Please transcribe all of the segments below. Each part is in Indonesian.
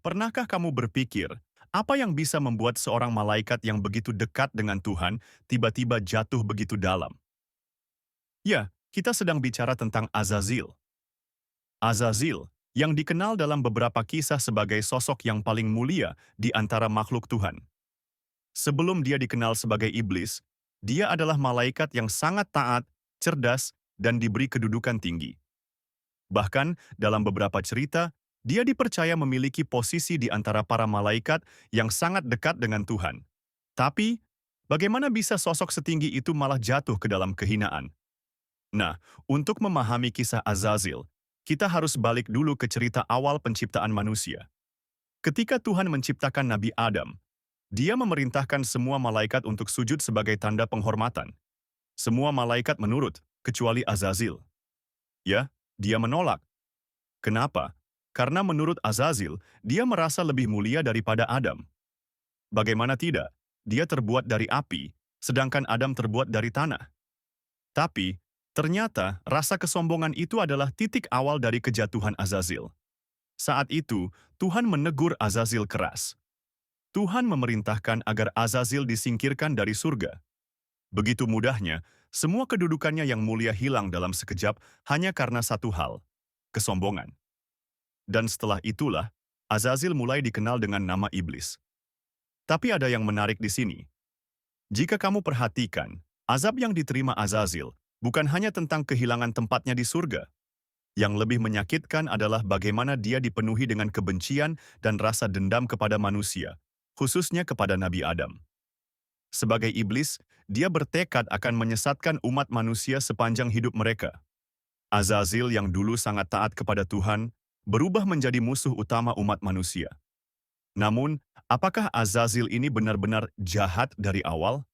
Pernahkah kamu berpikir, apa yang bisa membuat seorang malaikat yang begitu dekat dengan Tuhan tiba-tiba jatuh begitu dalam? Ya, kita sedang bicara tentang Azazil. Azazil, yang dikenal dalam beberapa kisah sebagai sosok yang paling mulia di antara makhluk Tuhan. Sebelum dia dikenal sebagai iblis, dia adalah malaikat yang sangat taat, cerdas, dan diberi kedudukan tinggi. Bahkan, dalam beberapa cerita, dia dipercaya memiliki posisi di antara para malaikat yang sangat dekat dengan Tuhan. Tapi, bagaimana bisa sosok setinggi itu malah jatuh ke dalam kehinaan? Nah, untuk memahami kisah Azazil, kita harus balik dulu ke cerita awal penciptaan manusia. Ketika Tuhan menciptakan Nabi Adam, dia memerintahkan semua malaikat untuk sujud sebagai tanda penghormatan. Semua malaikat menurut, kecuali Azazil. Ya, dia menolak. Kenapa? Karena menurut Azazil, dia merasa lebih mulia daripada Adam. Bagaimana tidak? Dia terbuat dari api, sedangkan Adam terbuat dari tanah. Tapi, ternyata rasa kesombongan itu adalah titik awal dari kejatuhan Azazil. Saat itu, Tuhan menegur Azazil keras. Tuhan memerintahkan agar Azazil disingkirkan dari surga. Begitu mudahnya, semua kedudukannya yang mulia hilang dalam sekejap hanya karena satu hal, kesombongan. Dan setelah itulah, Azazil mulai dikenal dengan nama iblis. Tapi ada yang menarik di sini. Jika kamu perhatikan, azab yang diterima Azazil bukan hanya tentang kehilangan tempatnya di surga. Yang lebih menyakitkan adalah bagaimana dia dipenuhi dengan kebencian dan rasa dendam kepada manusia, khususnya kepada Nabi Adam. Sebagai iblis, dia bertekad akan menyesatkan umat manusia sepanjang hidup mereka. Azazil yang dulu sangat taat kepada Tuhan, berubah menjadi musuh utama umat manusia. Namun, apakah Azazil ini benar-benar jahat dari awal?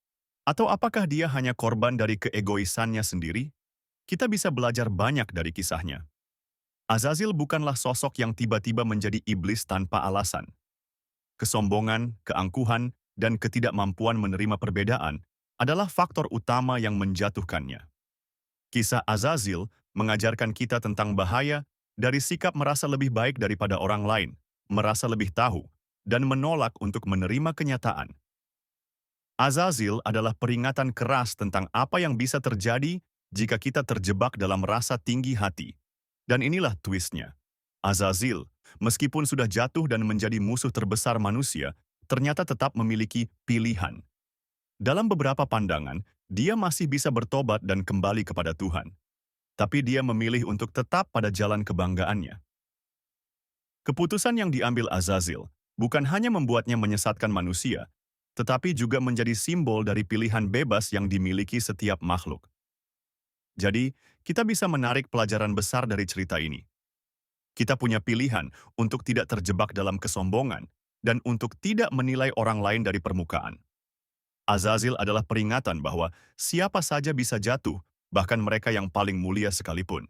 Atau apakah dia hanya korban dari keegoisannya sendiri? Kita bisa belajar banyak dari kisahnya. Azazil bukanlah sosok yang tiba-tiba menjadi iblis tanpa alasan. Kesombongan, keangkuhan, dan ketidakmampuan menerima perbedaan adalah faktor utama yang menjatuhkannya. Kisah Azazil mengajarkan kita tentang bahaya dari sikap merasa lebih baik daripada orang lain, merasa lebih tahu, dan menolak untuk menerima kenyataan. Azazil adalah peringatan keras tentang apa yang bisa terjadi jika kita terjebak dalam rasa tinggi hati. Dan inilah twistnya. Azazil, meskipun sudah jatuh dan menjadi musuh terbesar manusia, ternyata tetap memiliki pilihan. Dalam beberapa pandangan, dia masih bisa bertobat dan kembali kepada Tuhan. Tapi dia memilih untuk tetap pada jalan kebanggaannya. Keputusan yang diambil Azazil bukan hanya membuatnya menyesatkan manusia, tetapi juga menjadi simbol dari pilihan bebas yang dimiliki setiap makhluk. Jadi, kita bisa menarik pelajaran besar dari cerita ini. Kita punya pilihan untuk tidak terjebak dalam kesombongan dan untuk tidak menilai orang lain dari permukaan. Azazil adalah peringatan bahwa siapa saja bisa jatuh, bahkan mereka yang paling mulia sekalipun.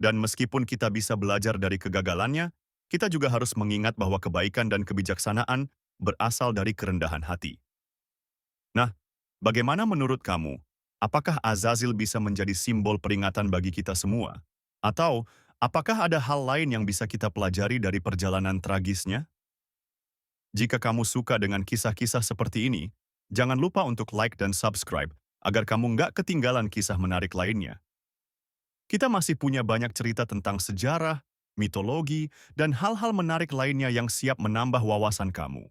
Dan meskipun kita bisa belajar dari kegagalannya, kita juga harus mengingat bahwa kebaikan dan kebijaksanaan berasal dari kerendahan hati. Nah, bagaimana menurut kamu? Apakah Azazil bisa menjadi simbol peringatan bagi kita semua? Atau, apakah ada hal lain yang bisa kita pelajari dari perjalanan tragisnya? Jika kamu suka dengan kisah-kisah seperti ini, jangan lupa untuk like dan subscribe agar kamu nggak ketinggalan kisah menarik lainnya. Kita masih punya banyak cerita tentang sejarah, mitologi, dan hal-hal menarik lainnya yang siap menambah wawasan kamu.